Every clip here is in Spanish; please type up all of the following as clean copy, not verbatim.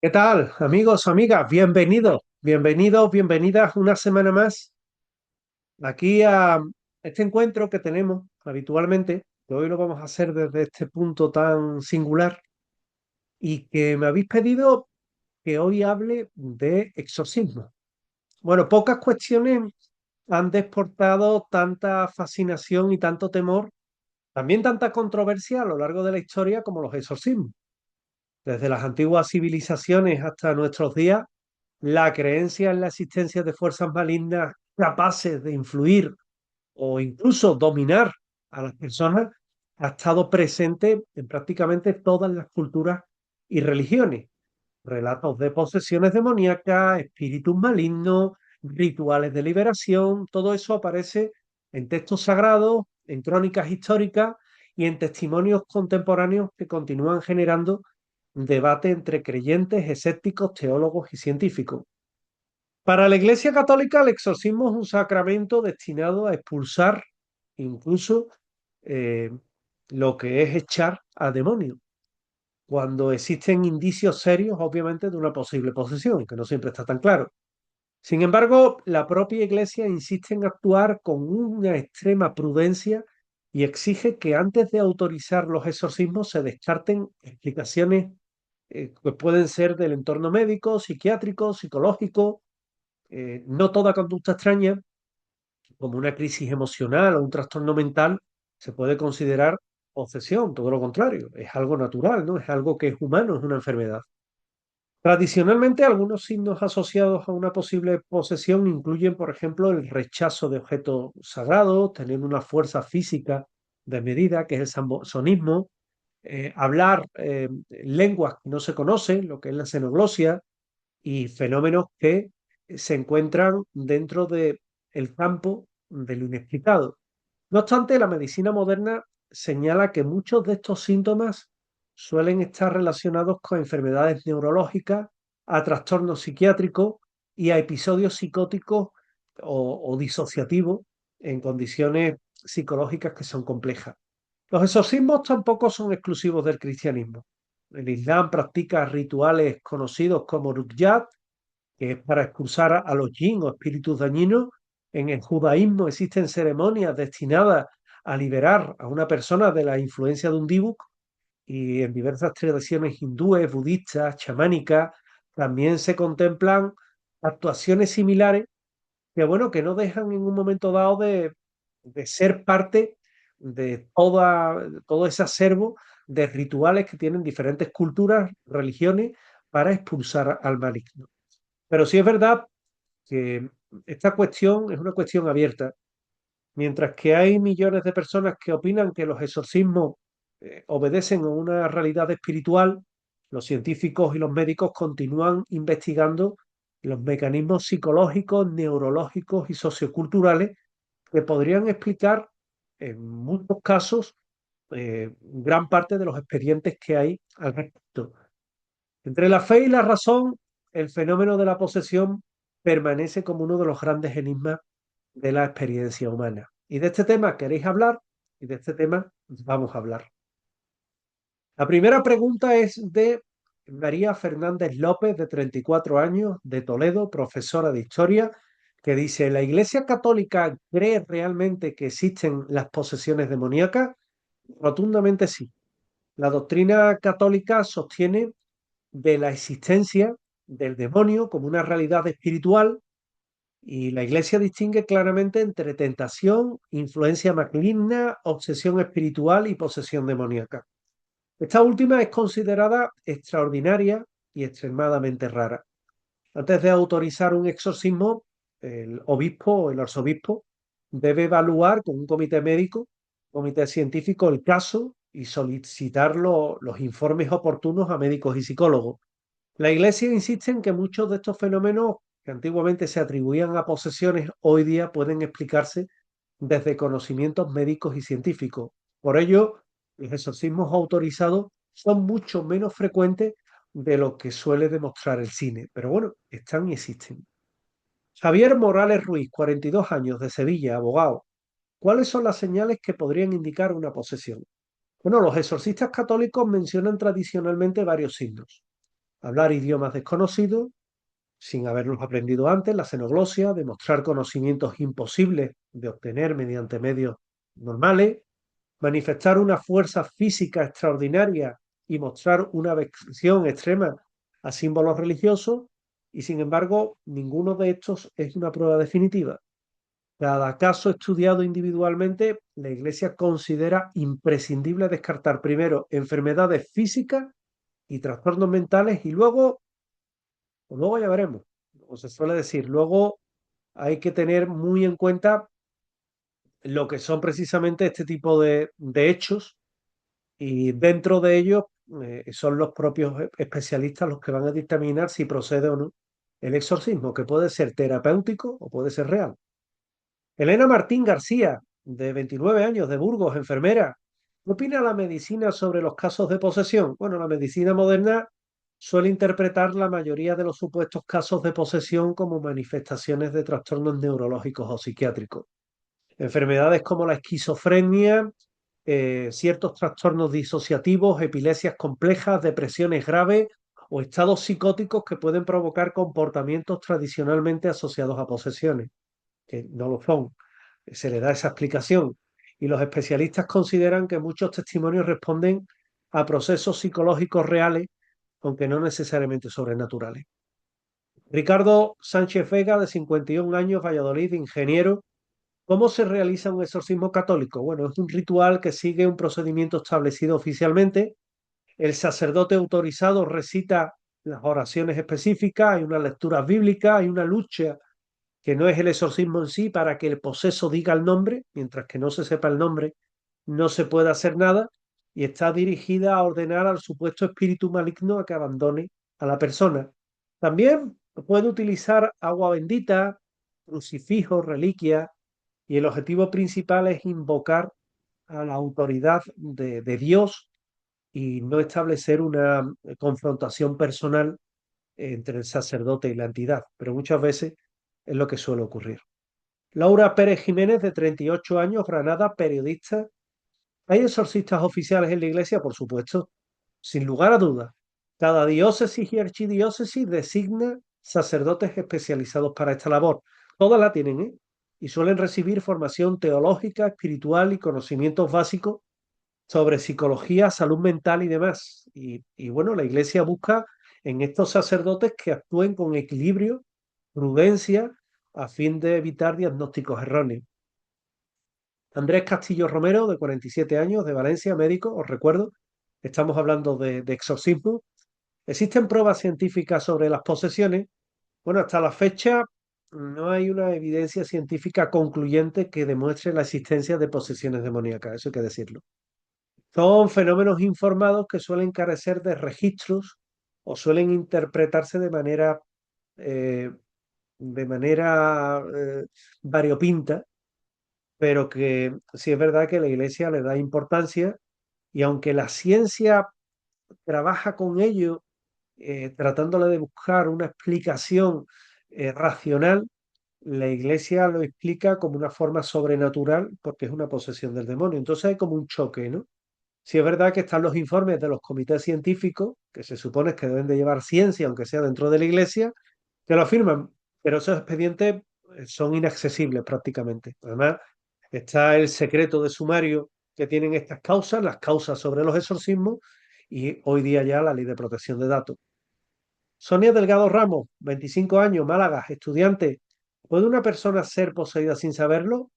¿Qué tal, amigos, amigas? Bienvenidos, bienvenidos, bienvenidas una semana más aquí a este encuentro que tenemos habitualmente, que hoy lo vamos a hacer desde este punto tan singular y que me habéis pedido que hoy hable de exorcismo. Bueno, pocas cuestiones han desportado tanta fascinación y tanto temor, también tanta controversia a lo largo de la historia como los exorcismos. Desde las antiguas civilizaciones hasta nuestros días, la creencia en la existencia de fuerzas malignas capaces de influir o incluso dominar a las personas ha estado presente en prácticamente todas las culturas y religiones. Relatos de posesiones demoníacas, espíritus malignos, rituales de liberación, todo eso aparece en textos sagrados, en crónicas históricas y en testimonios contemporáneos que continúan generando debate entre creyentes, escépticos, teólogos y científicos. Para la Iglesia Católica, el exorcismo es un sacramento destinado a expulsar incluso eh, lo que es echar a demonios, cuando existen indicios serios, obviamente, de una posible posesión, que no siempre está tan claro. Sin embargo, la propia Iglesia insiste en actuar con una extrema prudencia y exige que antes de autorizar los exorcismos se descarten explicaciones que pueden ser del entorno médico, psiquiátrico, psicológico. No toda conducta extraña, como una crisis emocional o un trastorno mental, se puede considerar obsesión, todo lo contrario, es algo natural, ¿no? Es algo que es humano, es una enfermedad. Tradicionalmente, algunos signos asociados a una posible posesión incluyen, por ejemplo, el rechazo de objetos sagrados, tener una fuerza física desmedida, que es el sonismo, hablar lenguas que no se conocen, lo que es la xenoglosia, y fenómenos que se encuentran dentro del campo de lo inexplicado. No obstante, la medicina moderna señala que muchos de estos síntomas suelen estar relacionados con enfermedades neurológicas, a trastornos psiquiátricos y a episodios psicóticos o disociativos en condiciones psicológicas que son complejas. Los exorcismos tampoco son exclusivos del cristianismo. El Islam practica rituales conocidos como ruqyat, que es para expulsar a los jinn o espíritus dañinos. En el judaísmo existen ceremonias destinadas a liberar a una persona de la influencia de un dibuk, y en diversas tradiciones hindúes, budistas, chamánicas, también se contemplan actuaciones similares que, bueno, que no dejan en un momento dado de ser parte de todo ese acervo de rituales que tienen diferentes culturas, religiones, para expulsar al maligno. Pero sí es verdad que esta cuestión es una cuestión abierta. Mientras que hay millones de personas que opinan que los exorcismos obedecen a una realidad espiritual, los científicos y los médicos continúan investigando los mecanismos psicológicos, neurológicos y socioculturales que podrían explicar en muchos casos gran parte de los expedientes que hay al respecto. Entre la fe y la razón, el fenómeno de la posesión permanece como uno de los grandes enigmas de la experiencia humana. Y de este tema queréis hablar, y de este tema vamos a hablar. La primera pregunta es de María Fernández López, de 34 años, de Toledo, profesora de historia, que dice: ¿la Iglesia Católica cree realmente que existen las posesiones demoníacas? Rotundamente sí. La doctrina católica sostiene de la existencia del demonio como una realidad espiritual, y la Iglesia distingue claramente entre tentación, influencia maligna, obsesión espiritual y posesión demoníaca. Esta última es considerada extraordinaria y extremadamente rara. Antes de autorizar un exorcismo, el obispo o el arzobispo debe evaluar con un comité médico, comité científico, el caso y solicitar los informes oportunos a médicos y psicólogos. La Iglesia insiste en que muchos de estos fenómenos que antiguamente se atribuían a posesiones, hoy día pueden explicarse desde conocimientos médicos y científicos. Por ello, los exorcismos autorizados son mucho menos frecuentes de lo que suele demostrar el cine. Pero bueno, están y existen. Javier Morales Ruiz, 42 años, de Sevilla, abogado. ¿Cuáles son las señales que podrían indicar una posesión? Bueno, los exorcistas católicos mencionan tradicionalmente varios signos. hablar idiomas desconocidos sin haberlos aprendido antes, la xenoglosia, demostrar conocimientos imposibles de obtener mediante medios normales, manifestar una fuerza física extraordinaria y mostrar una aversión extrema a símbolos religiosos, y sin embargo, ninguno de estos es una prueba definitiva. Cada caso estudiado individualmente, la Iglesia considera imprescindible descartar primero enfermedades físicas y trastornos mentales y luego ya veremos, como se suele decir, luego hay que tener muy en cuenta lo que son precisamente este tipo de hechos y dentro de ellos son los propios especialistas los que van a dictaminar si procede o no el exorcismo, que puede ser terapéutico o puede ser real. Elena Martín García, de 29 años, de Burgos, enfermera. ¿Qué opina la medicina sobre los casos de posesión? Bueno, la medicina moderna suele interpretar la mayoría de los supuestos casos de posesión como manifestaciones de trastornos neurológicos o psiquiátricos. Enfermedades como la esquizofrenia, ciertos trastornos disociativos, epilepsias complejas, depresiones graves o estados psicóticos que pueden provocar comportamientos tradicionalmente asociados a posesiones, que no lo son. Se le da esa explicación. Y los especialistas consideran que muchos testimonios responden a procesos psicológicos reales, aunque no necesariamente sobrenaturales. Ricardo Sánchez Vega, de 51 años, Valladolid, ingeniero. ¿Cómo se realiza un exorcismo católico? Bueno, es un ritual que sigue un procedimiento establecido oficialmente. El sacerdote autorizado recita las oraciones específicas, hay una lectura bíblica, hay una lucha que no es el exorcismo en sí para que el poseso diga el nombre, mientras que no se sepa el nombre, no se puede hacer nada, y está dirigida a ordenar al supuesto espíritu maligno a que abandone a la persona. También puede utilizar agua bendita, crucifijos, reliquias, y el objetivo principal es invocar a la autoridad de Dios y no establecer una confrontación personal entre el sacerdote y la entidad, pero muchas veces es lo que suele ocurrir. Laura Pérez Jiménez, de 38 años, Granada, periodista. ¿Hay exorcistas oficiales en la iglesia? Por supuesto, sin lugar a dudas. Cada diócesis y archidiócesis designa sacerdotes especializados para esta labor. Todas la tienen, ¿eh? Y suelen recibir formación teológica, espiritual y conocimientos básicos sobre psicología, salud mental y demás. Y bueno, la iglesia busca en estos sacerdotes que actúen con equilibrio, prudencia, a fin de evitar diagnósticos erróneos. Andrés Castillo Romero, de 47 años, de Valencia, médico, os recuerdo, estamos hablando de exorcismo. ¿Existen pruebas científicas sobre las posesiones? Bueno, hasta la fecha no hay una evidencia científica concluyente que demuestre la existencia de posesiones demoníacas, eso hay que decirlo. Son fenómenos informados que suelen carecer de registros o suelen interpretarse eh, de manera variopinta, pero que sí es verdad que la Iglesia le da importancia y aunque la ciencia trabaja con ello, tratándole de buscar una explicación racional, la Iglesia lo explica como una forma sobrenatural porque es una posesión del demonio. Entonces hay como un choque, ¿no? Sí es verdad que están los informes de los comités científicos, que se supone que deben de llevar ciencia, aunque sea dentro de la Iglesia, que lo afirman, pero esos expedientes son inaccesibles prácticamente. Además, está el secreto de sumario que tienen estas causas, las causas sobre los exorcismos, y hoy día ya la ley de protección de datos. Sonia Delgado Ramos, 25 años, Málaga, estudiante. ¿Puede una persona ser poseída sin saberlo?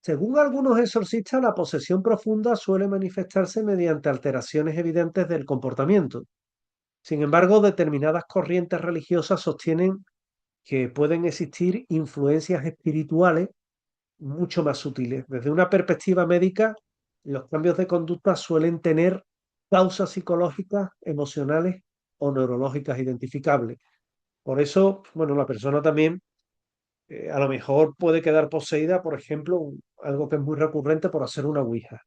Según algunos exorcistas, la posesión profunda suele manifestarse mediante alteraciones evidentes del comportamiento. Sin embargo, determinadas corrientes religiosas sostienen que pueden existir influencias espirituales mucho más sutiles. Desde una perspectiva médica, los cambios de conducta suelen tener causas psicológicas, emocionales o neurológicas identificables. Por eso, bueno, la persona también a lo mejor puede quedar poseída, por ejemplo, algo que es muy recurrente por hacer una ouija,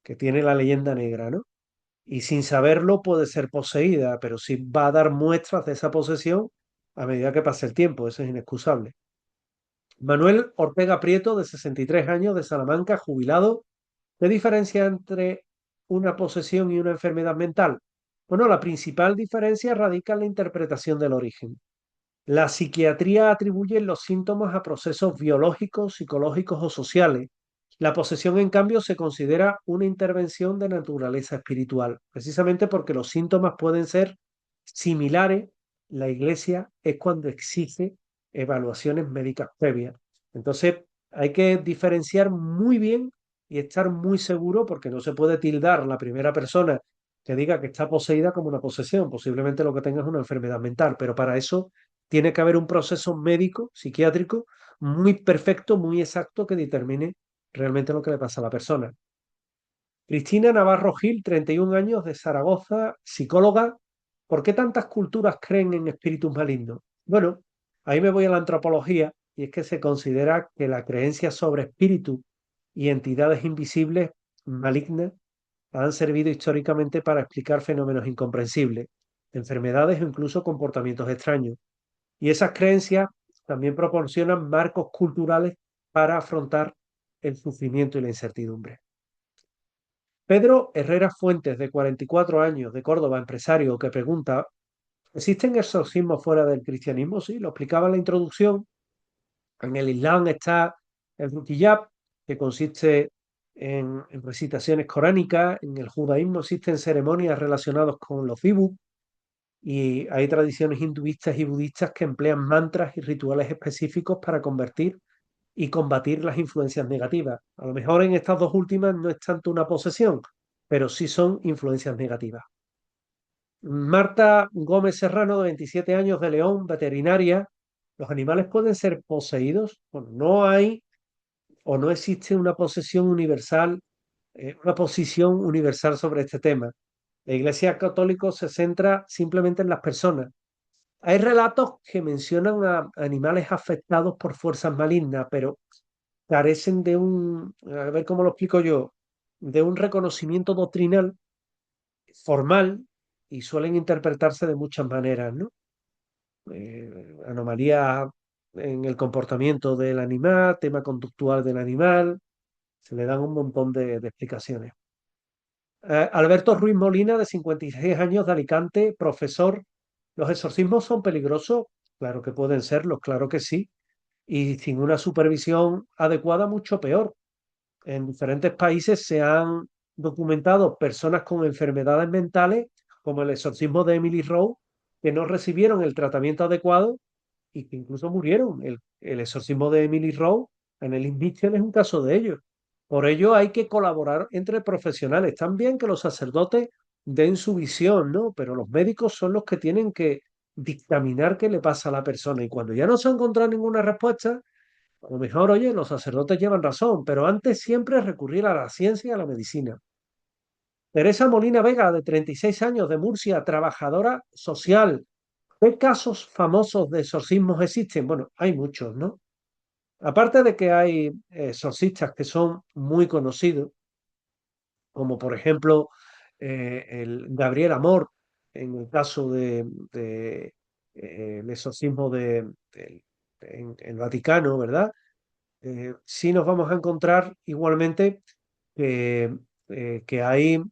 que tiene la leyenda negra, ¿no? Y sin saberlo puede ser poseída, pero sí va a dar muestras de esa posesión a medida que pase el tiempo, eso es inexcusable. Manuel Ortega Prieto, de 63 años, de Salamanca, jubilado. ¿Qué diferencia entre una posesión y una enfermedad mental? Bueno, la principal diferencia radica en la interpretación del origen. La psiquiatría atribuye los síntomas a procesos biológicos, psicológicos o sociales. La posesión, en cambio, se considera una intervención de naturaleza espiritual, precisamente porque los síntomas pueden ser similares. La Iglesia es cuando exige evaluaciones médicas previas. Entonces, hay que diferenciar muy bien y estar muy seguro porque no se puede tildar la primera persona que diga que está poseída como una posesión. Posiblemente lo que tenga es una enfermedad mental, pero para eso tiene que haber un proceso médico, psiquiátrico, muy perfecto, muy exacto, que determine realmente lo que le pasa a la persona. Cristina Navarro Gil, 31 años, de Zaragoza, psicóloga. ¿Por qué tantas culturas creen en espíritus malignos? Bueno, ahí me voy a la antropología y es que se considera que la creencia sobre espíritus y entidades invisibles malignas han servido históricamente para explicar fenómenos incomprensibles, enfermedades o incluso comportamientos extraños. Y esas creencias también proporcionan marcos culturales para afrontar el sufrimiento y la incertidumbre. Pedro Herrera Fuentes, de 44 años, de Córdoba, empresario, que pregunta, ¿existen exorcismos fuera del cristianismo? Sí, lo explicaba en la introducción. En el Islam está el Ruqyat, que consiste en recitaciones coránicas. En el judaísmo existen ceremonias relacionadas con los vivos. Y hay tradiciones hinduistas y budistas que emplean mantras y rituales específicos para convertir y combatir las influencias negativas. A lo mejor en estas dos últimas no es tanto una posesión, pero sí son influencias negativas. Marta Gómez Serrano, de 27 años, de León, veterinaria. ¿Los animales pueden ser poseídos? Bueno, no hay o no existe una posesión universal, una posición universal sobre este tema. La Iglesia Católica se centra simplemente en las personas. Hay relatos que mencionan a animales afectados por fuerzas malignas, pero carecen de a ver cómo lo explico yo, de un reconocimiento doctrinal formal y suelen interpretarse de muchas maneras, ¿no? Anomalías en el comportamiento del animal, tema conductual del animal, se le dan un montón de explicaciones. Alberto Ruiz Molina, de 56 años, de Alicante, profesor. ¿Los exorcismos son peligrosos? Claro que pueden serlo, claro que sí. Y sin una supervisión adecuada, mucho peor. En diferentes países se han documentado personas con enfermedades mentales, como el exorcismo de Emily Rose, que no recibieron el tratamiento adecuado y que incluso murieron. El exorcismo de Emily Rose, Anneliese Mitchell, es un caso de ello. Por ello hay que colaborar entre profesionales. También que los sacerdotes den su visión, ¿no? Pero los médicos son los que tienen que dictaminar qué le pasa a la persona. Y cuando ya no se ha encontrado ninguna respuesta, a lo mejor, oye, los sacerdotes llevan razón, pero antes siempre recurrir a la ciencia y a la medicina. Teresa Molina Vega, de 36 años, de Murcia, trabajadora social. ¿Qué casos famosos de exorcismos existen? Bueno, hay muchos, ¿no? Aparte de que hay exorcistas que son muy conocidos, como por ejemplo el Gabriel Amor, en el caso el exorcismo en el Vaticano, ¿verdad? Sí nos vamos a encontrar igualmente que hay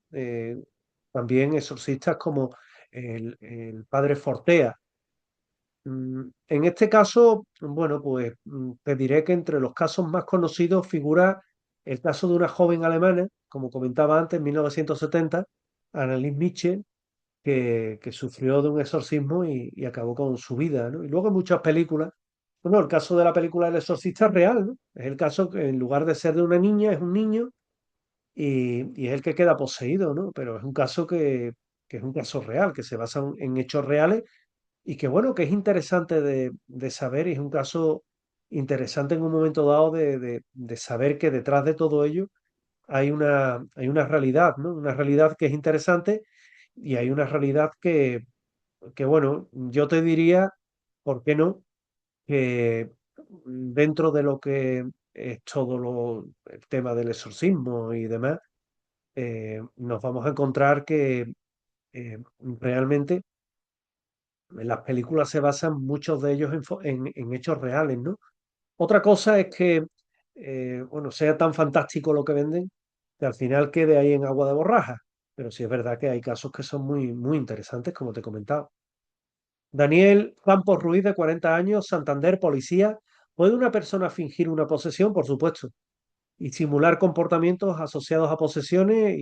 también exorcistas como el padre Fortea. En este caso, bueno, pues te diré que entre los casos más conocidos figura el caso de una joven alemana, como comentaba antes, en 1970, Anneliese Mitchell, que sufrió de un exorcismo y acabó con su vida, ¿no? Y luego en muchas películas, bueno, el caso de la película El Exorcista es real, ¿no? Es el caso que en lugar de ser de una niña, es un niño y es el que queda poseído, ¿no? Pero es un caso que es un caso real, que se basa en hechos reales y que bueno, que es interesante de saber y es un caso interesante en un momento dado de saber que detrás de todo ello hay una realidad, ¿no? Una realidad que es interesante y hay una realidad que bueno, yo te diría, ¿por qué no? Que dentro de lo que es el tema del exorcismo y demás, nos vamos a encontrar que realmente las películas se basan muchos de ellos en hechos reales, ¿no? Otra cosa es que, bueno, sea tan fantástico lo que venden, que al final quede ahí en agua de borraja. pero sí es verdad que hay casos que son muy, muy interesantes, como te he comentado. Daniel Campos Ruiz, de 40 años, Santander, policía. ¿Puede una persona fingir una posesión? Por supuesto, y simular comportamientos asociados a posesiones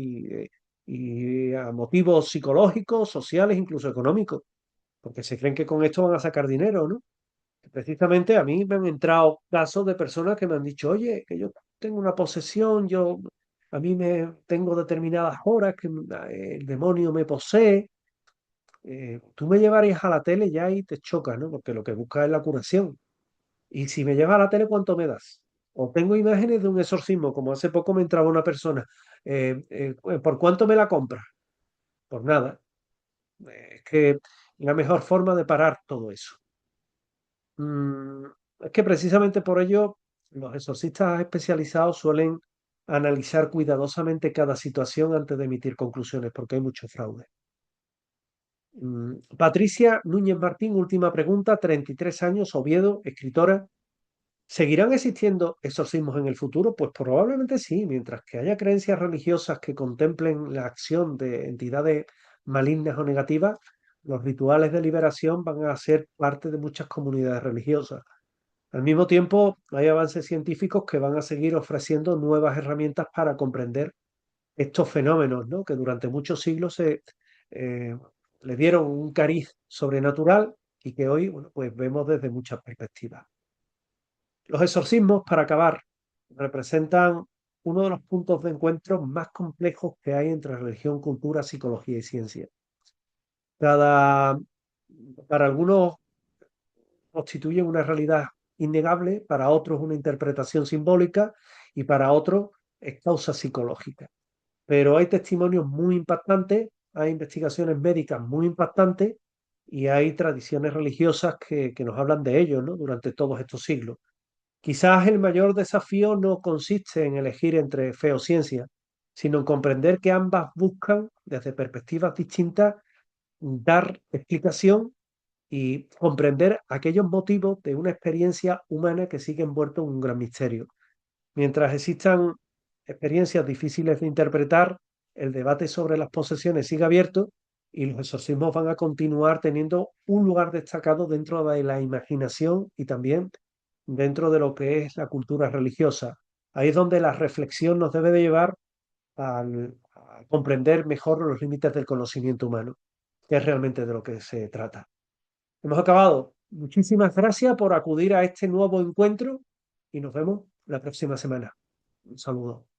y a motivos psicológicos, sociales, incluso económicos, porque se creen que con esto van a sacar dinero, ¿no? Precisamente a mí me han entrado casos de personas que me han dicho, oye, que yo tengo una posesión, a mí me tengo determinadas horas que el demonio me posee. Tú me llevarías a la tele ya y te choca, ¿no? Porque lo que buscas es la curación. Y si me llevas a la tele, ¿cuánto me das? O tengo imágenes de un exorcismo, como hace poco me entraba una persona. ¿Por cuánto me la compras? Por nada. Es que la mejor forma de parar todo eso. Mm, es que precisamente por ello los exorcistas especializados suelen analizar cuidadosamente cada situación antes de emitir conclusiones, porque hay mucho fraude. Patricia Núñez Martín, última pregunta, 33 años, Oviedo, escritora. ¿Seguirán existiendo exorcismos en el futuro? Pues probablemente sí, mientras que haya creencias religiosas que contemplen la acción de entidades malignas o negativas, los rituales de liberación van a ser parte de muchas comunidades religiosas. Al mismo tiempo, hay avances científicos que van a seguir ofreciendo nuevas herramientas para comprender estos fenómenos, ¿no? Que durante muchos siglos eh, le dieron un cariz sobrenatural y que hoy, bueno, pues vemos desde muchas perspectivas. Los exorcismos, para acabar, representan uno de los puntos de encuentro más complejos que hay entre religión, cultura, psicología y ciencia. Cada, para algunos constituyen una realidad innegable, para otros una interpretación simbólica y para otros es causa psicológica. Pero hay testimonios muy impactantes, hay investigaciones médicas muy impactantes y hay tradiciones religiosas que nos hablan de ello, ¿no? Durante todos estos siglos. Quizás el mayor desafío no consiste en elegir entre fe o ciencia, sino en comprender que ambas buscan, desde perspectivas distintas, dar explicación y comprender aquellos motivos de una experiencia humana que sigue envuelto en un gran misterio. Mientras existan experiencias difíciles de interpretar, el debate sobre las posesiones sigue abierto y los exorcismos van a continuar teniendo un lugar destacado dentro de la imaginación y también dentro de lo que es la cultura religiosa. Ahí es donde la reflexión nos debe de llevar a comprender mejor los límites del conocimiento humano, que es realmente de lo que se trata. Hemos acabado. Muchísimas gracias por acudir a este nuevo encuentro y nos vemos la próxima semana. Un saludo.